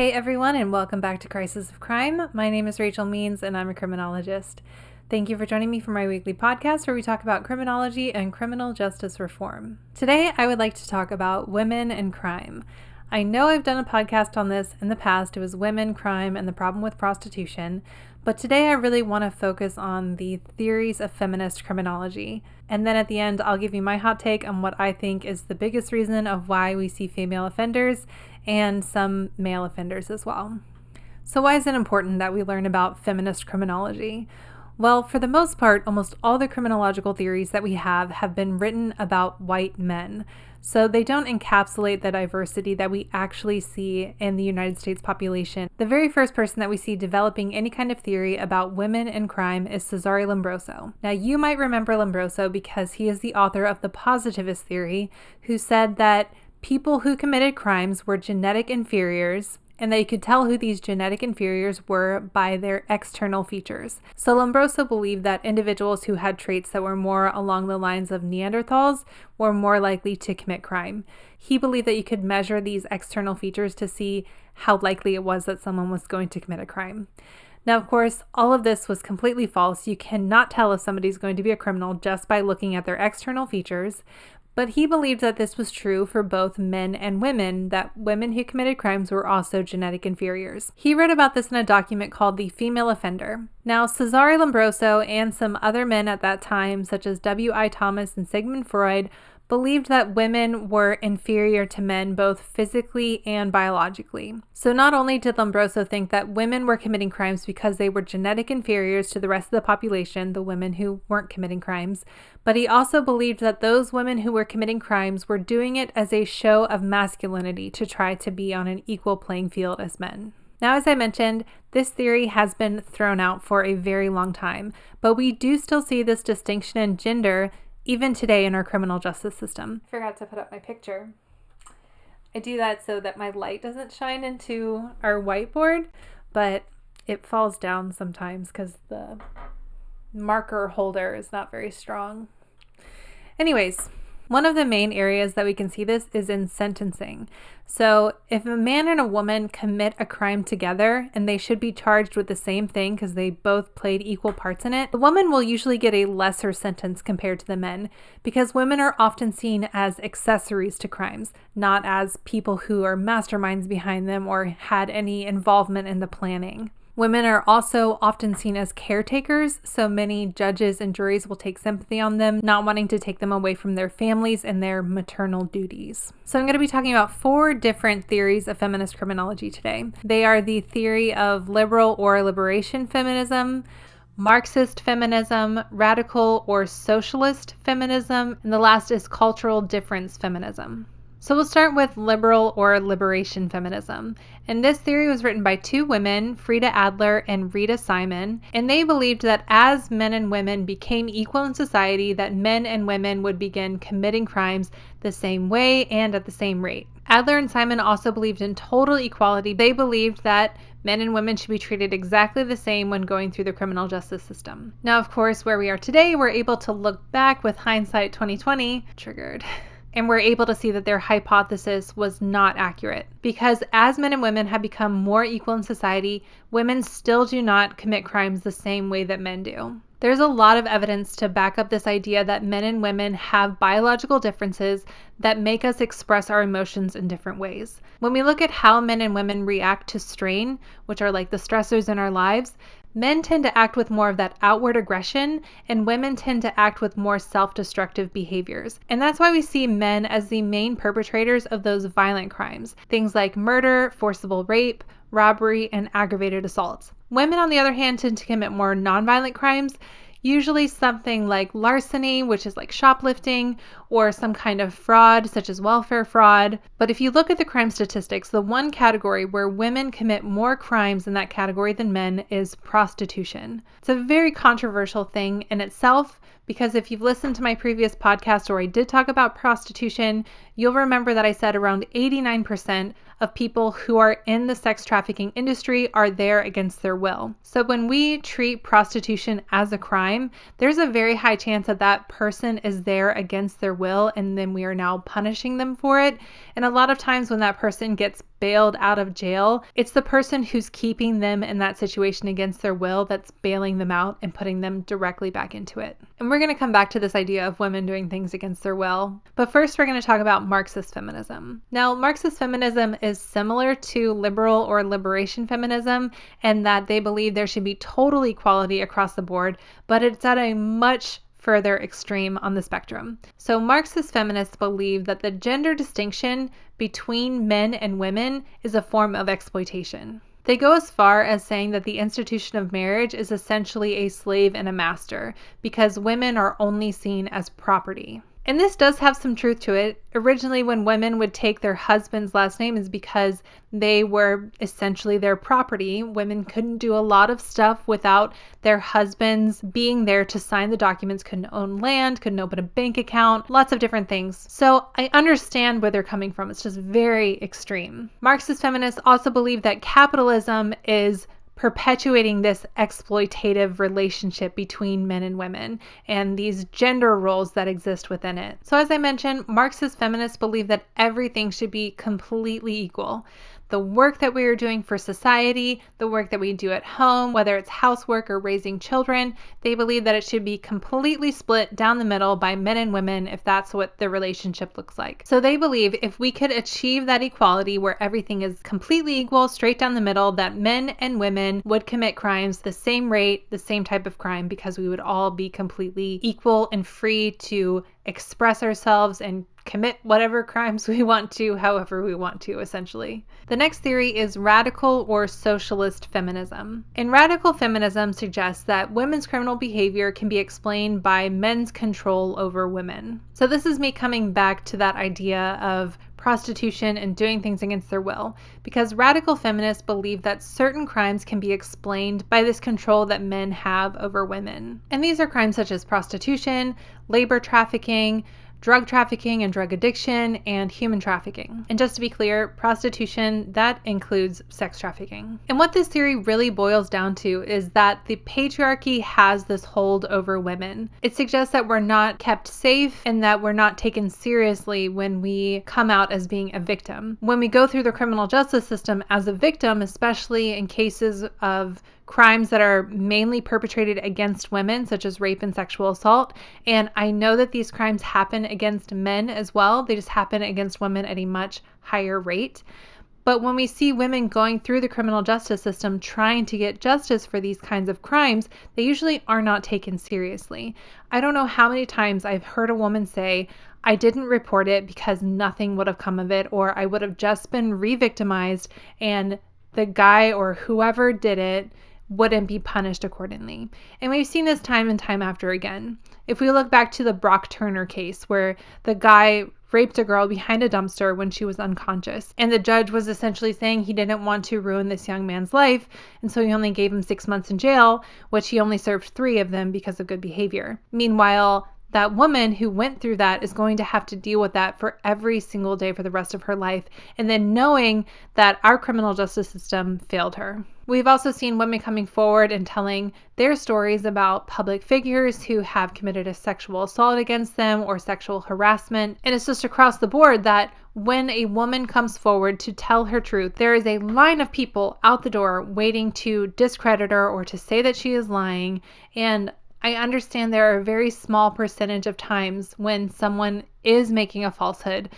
Hey everyone, and welcome back to Crisis of Crime. My name is Rachel Means, and I'm a criminologist. Thank you for joining me for my weekly podcast where we talk about criminology and criminal justice reform. Today, I would like to talk about women and crime. I know I've done a podcast on this in the past. It was women, crime, and the problem with prostitution. But today I really want to focus on the theories of feminist criminology. And then at the end, I'll give you my hot take on what I think is the biggest reason of why we see female offenders and some male offenders as well. So why is it important that we learn about feminist criminology? Well, for the most part, almost all the criminological theories that we have been written about white men. So they don't encapsulate the diversity that we actually see in the United States population. The very first person that we see developing any kind of theory about women and crime is Cesare Lombroso. Now, you might remember Lombroso because he is the author of the positivist theory, who said that people who committed crimes were genetic inferiors, and they could tell who these genetic inferiors were by their external features. So Lombroso believed that individuals who had traits that were more along the lines of Neanderthals were more likely to commit crime. He believed that you could measure these external features to see how likely it was that someone was going to commit a crime. Now, of course, all of this was completely false. You cannot tell if somebody's going to be a criminal just by looking at their external features. But he believed that this was true for both men and women, that women who committed crimes were also genetic inferiors. He wrote about this in a document called The Female Offender. Now, Cesare Lombroso and some other men at that time, such as W.I. Thomas and Sigmund Freud, believed that women were inferior to men both physically and biologically. So not only did Lombroso think that women were committing crimes because they were genetic inferiors to the rest of the population, the women who weren't committing crimes, but he also believed that those women who were committing crimes were doing it as a show of masculinity to try to be on an equal playing field as men. Now, as I mentioned, this theory has been thrown out for a very long time, but we do still see this distinction in gender even today in our criminal justice system. I forgot to put up my picture. I do that so that my light doesn't shine into our whiteboard, but it falls down sometimes because the marker holder is not very strong. Anyways, one of the main areas that we can see this is in sentencing. So if a man and a woman commit a crime together and they should be charged with the same thing because they both played equal parts in it, the woman will usually get a lesser sentence compared to the men because women are often seen as accessories to crimes, not as people who are masterminds behind them or had any involvement in the planning. Women are also often seen as caretakers, so many judges and juries will take sympathy on them, not wanting to take them away from their families and their maternal duties. So I'm going to be talking about 4 different theories of feminist criminology today. They are the theory of liberal or liberation feminism, Marxist feminism, radical or socialist feminism, and the last is cultural difference feminism. So we'll start with liberal or liberation feminism. And this theory was written by 2 women, Frida Adler and Rita Simon, and they believed that as men and women became equal in society, that men and women would begin committing crimes the same way and at the same rate. Adler and Simon also believed in total equality. They believed that men and women should be treated exactly the same when going through the criminal justice system. Now, of course, where we are today, we're able to look back with hindsight 2020, triggered. And we're able to see that their hypothesis was not accurate. Because as men and women have become more equal in society, women still do not commit crimes the same way that men do. There's a lot of evidence to back up this idea that men and women have biological differences that make us express our emotions in different ways. When we look at how men and women react to strain, which are like the stressors in our lives, men tend to act with more of that outward aggression, and women tend to act with more self-destructive behaviors. And that's why we see men as the main perpetrators of those violent crimes. Things like murder, forcible rape, robbery, and aggravated assaults. Women, on the other hand, tend to commit more nonviolent crimes, usually something like larceny, which is like shoplifting, or some kind of fraud, such as welfare fraud. But if you look at the crime statistics, the one category where women commit more crimes in that category than men is prostitution. It's a very controversial thing in itself, because if you've listened to my previous podcast where I did talk about prostitution, you'll remember that I said around 89% of people who are in the sex trafficking industry are there against their will. So when we treat prostitution as a crime, there's a very high chance that that person is there against their will, and then we are now punishing them for it. And a lot of times when that person gets bailed out of jail, it's the person who's keeping them in that situation against their will that's bailing them out and putting them directly back into it. And we're going to come back to this idea of women doing things against their will. But first, we're going to talk about Marxist feminism. Now, Marxist feminism is similar to liberal or liberation feminism in that they believe there should be total equality across the board, but it's at a much further extreme on the spectrum. So Marxist feminists believe that the gender distinction between men and women is a form of exploitation. They go as far as saying that the institution of marriage is essentially a slave and a master because women are only seen as property. And this does have some truth to it. Originally, when women would take their husband's last name is because they were essentially their property. Women couldn't do a lot of stuff without their husbands being there to sign the documents, couldn't own land, couldn't open a bank account, lots of different things. So I understand where they're coming from. It's just very extreme. Marxist feminists also believe that capitalism is perpetuating this exploitative relationship between men and women and these gender roles that exist within it. So as I mentioned, Marxist feminists believe that everything should be completely equal. The work that we are doing for society, the work that we do at home, whether it's housework or raising children, they believe that it should be completely split down the middle by men and women if that's what the relationship looks like. So they believe if we could achieve that equality where everything is completely equal, straight down the middle, that men and women would commit crimes the same rate, the same type of crime, because we would all be completely equal and free to express ourselves and commit whatever crimes we want to, however we want to, essentially. The next theory is radical or socialist feminism. And radical feminism suggests that women's criminal behavior can be explained by men's control over women. So this is me coming back to that idea of prostitution and doing things against their will, because radical feminists believe that certain crimes can be explained by this control that men have over women. And these are crimes such as prostitution, labor trafficking, drug trafficking and drug addiction, and human trafficking. And just to be clear, prostitution, that includes sex trafficking. And what this theory really boils down to is that the patriarchy has this hold over women. It suggests that we're not kept safe and that we're not taken seriously when we come out as being a victim. When we go through the criminal justice system as a victim, especially in cases of crimes that are mainly perpetrated against women, such as rape and sexual assault. And I know that these crimes happen against men as well. They just happen against women at a much higher rate. But when we see women going through the criminal justice system trying to get justice for these kinds of crimes, they usually are not taken seriously. I don't know how many times I've heard a woman say, I didn't report it because nothing would have come of it, or I would have just been re-victimized and the guy or whoever did it wouldn't be punished accordingly. And we've seen this time and time after again. If we look back to the Brock Turner case where the guy raped a girl behind a dumpster when she was unconscious, and the judge was essentially saying he didn't want to ruin this young man's life, and so he only gave him 6 months in jail, which he only served 3 of them because of good behavior. Meanwhile, that woman who went through that is going to have to deal with that for every single day for the rest of her life, and then knowing that our criminal justice system failed her. We've also seen women coming forward and telling their stories about public figures who have committed a sexual assault against them or sexual harassment. And it's just across the board that when a woman comes forward to tell her truth, there is a line of people out the door waiting to discredit her or to say that she is lying. And I understand there are a very small percentage of times when someone is making a falsehood,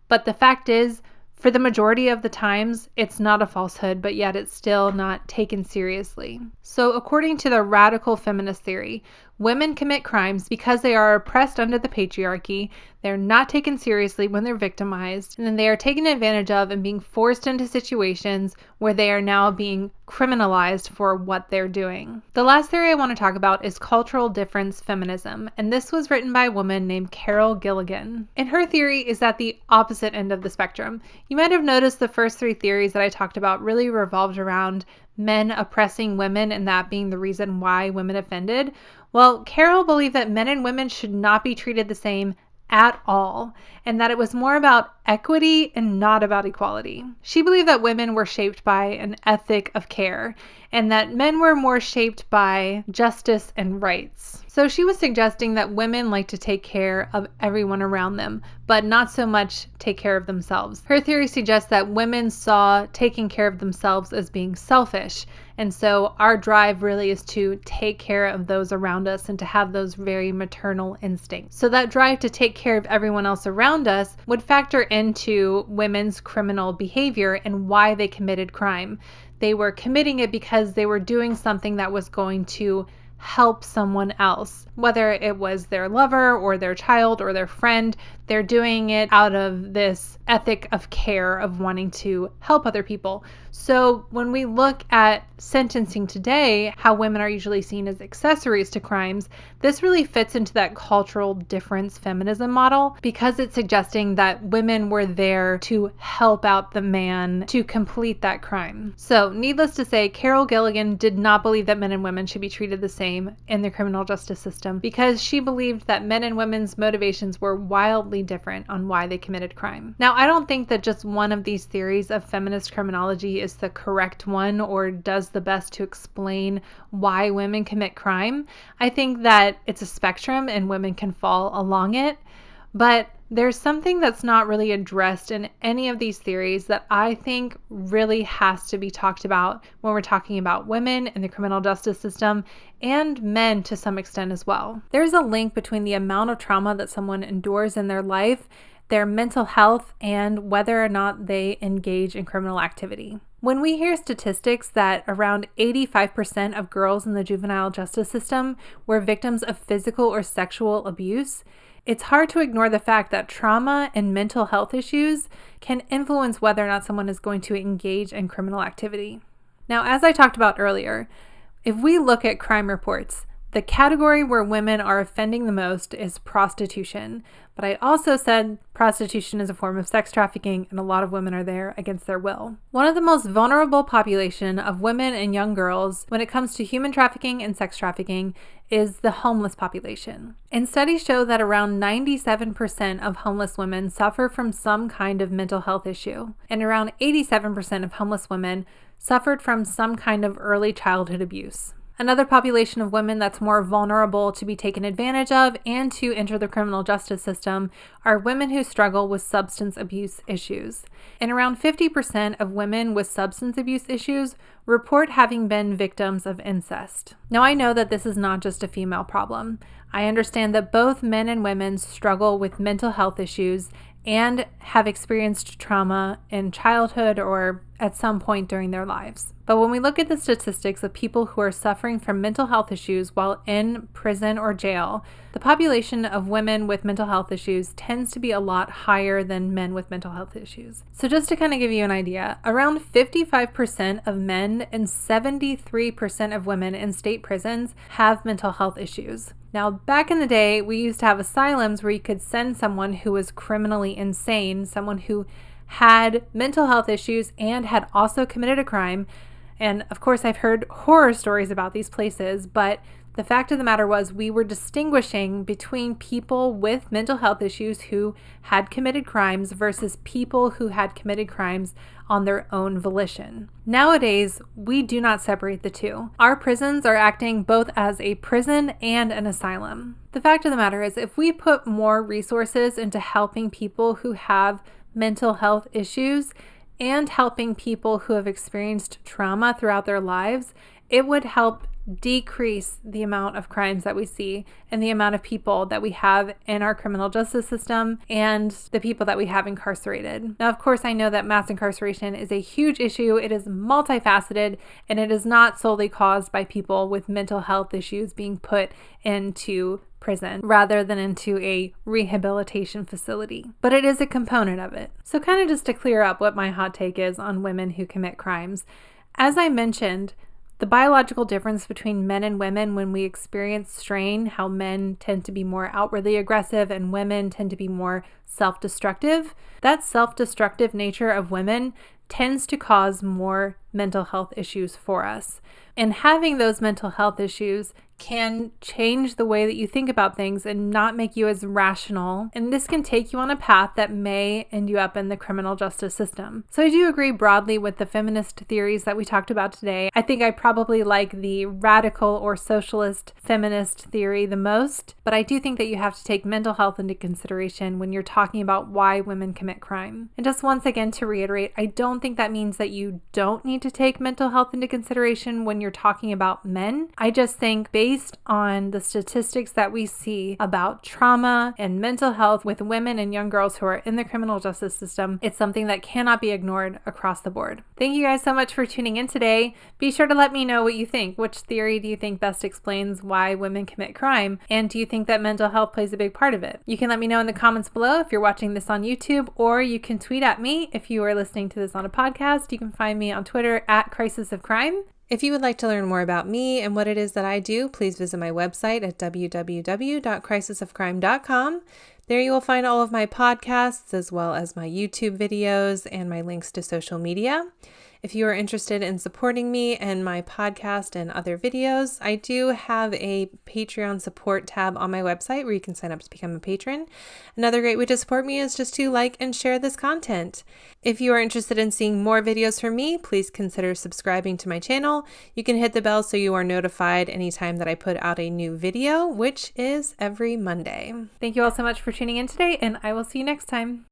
but the fact is, for the majority of the times, it's not a falsehood, but yet it's still not taken seriously. So according to the radical feminist theory, women commit crimes because they are oppressed under the patriarchy, they're not taken seriously when they're victimized, and then they are taken advantage of and being forced into situations where they are now being criminalized for what they're doing. The last theory I want to talk about is cultural difference feminism, and this was written by a woman named Carol Gilligan. And her theory is at the opposite end of the spectrum. You might have noticed the first 3 theories that I talked about really revolved around men oppressing women and that being the reason why women offended. Well, Carol believed that men and women should not be treated the same at all, and that it was more about equity and not about equality. She believed that women were shaped by an ethic of care and that men were more shaped by justice and rights. So she was suggesting that women like to take care of everyone around them, but not so much take care of themselves. Her theory suggests that women saw taking care of themselves as being selfish, and so our drive really is to take care of those around us and to have those very maternal instincts. So that drive to take care of everyone else around us would factor into women's criminal behavior and why they committed crime. They were committing it because they were doing something that was going to help someone else, whether it was their lover or their child or their friend. They're doing it out of this ethic of care, of wanting to help other people. So when we look at sentencing today, how women are usually seen as accessories to crimes, this really fits into that cultural difference feminism model because it's suggesting that women were there to help out the man to complete that crime. So needless to say, Carol Gilligan did not believe that men and women should be treated the same in the criminal justice system because she believed that men and women's motivations were wildly different on why they committed crime. Now, I don't think that just one of these theories of feminist criminology is the correct one or does the best to explain why women commit crime. I think that it's a spectrum and women can fall along it, but there's something that's not really addressed in any of these theories that I think really has to be talked about when we're talking about women in the criminal justice system and men to some extent as well. There's a link between the amount of trauma that someone endures in their life, their mental health, and whether or not they engage in criminal activity. When we hear statistics that around 85% of girls in the juvenile justice system were victims of physical or sexual abuse, it's hard to ignore the fact that trauma and mental health issues can influence whether or not someone is going to engage in criminal activity. Now, as I talked about earlier, if we look at crime reports, the category where women are offending the most is prostitution. But I also said prostitution is a form of sex trafficking and a lot of women are there against their will. One of the most vulnerable population of women and young girls when it comes to human trafficking and sex trafficking is the homeless population. And studies show that around 97% of homeless women suffer from some kind of mental health issue, and around 87% of homeless women suffered from some kind of early childhood abuse. Another population of women that's more vulnerable to be taken advantage of and to enter the criminal justice system are women who struggle with substance abuse issues. And around 50% of women with substance abuse issues report having been victims of incest. Now, I know that this is not just a female problem. I understand that both men and women struggle with mental health issues and have experienced trauma in childhood or at some point during their lives. But when we look at the statistics of people who are suffering from mental health issues while in prison or jail, the population of women with mental health issues tends to be a lot higher than men with mental health issues. So just to kind of give you an idea, around 55% of men and 73% of women in state prisons have mental health issues. Now, back in the day, we used to have asylums where you could send someone who was criminally insane, someone who had mental health issues and had also committed a crime. And of course, I've heard horror stories about these places, but the fact of the matter was we were distinguishing between people with mental health issues who had committed crimes versus people who had committed crimes on their own volition. Nowadays, we do not separate the two. Our prisons are acting both as a prison and an asylum. The fact of the matter is, if we put more resources into helping people who have mental health issues and helping people who have experienced trauma throughout their lives, it would help decrease the amount of crimes that we see and the amount of people that we have in our criminal justice system and the people that we have incarcerated. Now, of course, I know that mass incarceration is a huge issue. It is multifaceted, and it is not solely caused by people with mental health issues being put into prison rather than into a rehabilitation facility. But it is a component of it. So kind of just to clear up what my hot take is on women who commit crimes. As I mentioned, the biological difference between men and women when we experience strain, how men tend to be more outwardly aggressive and women tend to be more self-destructive, that self-destructive nature of women tends to cause more mental health issues for us. And having those mental health issues can change the way that you think about things and not make you as rational. And this can take you on a path that may end you up in the criminal justice system. So I do agree broadly with the feminist theories that we talked about today. I think I probably like the radical or socialist feminist theory the most, but I do think that you have to take mental health into consideration when you're talking about why women commit crime. And just once again to reiterate, I don't think that means that you don't need to take mental health into consideration when you're talking about men. I just think based on the statistics that we see about trauma and mental health with women and young girls who are in the criminal justice system, it's something that cannot be ignored across the board. Thank you guys so much for tuning in today. Be sure to let me know what you think. Which theory do you think best explains why women commit crime? And do you think that mental health plays a big part of it? You can let me know in the comments below if you're watching this on YouTube, or you can tweet at me if you are listening to this on a podcast. You can find me on Twitter at Crisis of Crime. If you would like to learn more about me and what it is that I do, please visit my website at www.crisisofcrime.com. There you will find all of my podcasts as well as my YouTube videos and my links to social media. If you are interested in supporting me and my podcast and other videos, I do have a Patreon support tab on my website where you can sign up to become a patron. Another great way to support me is just to like and share this content. If you are interested in seeing more videos from me, please consider subscribing to my channel. You can hit the bell so you are notified anytime that I put out a new video, which is every Monday. Thank you all so much for tuning in today, and I will see you next time.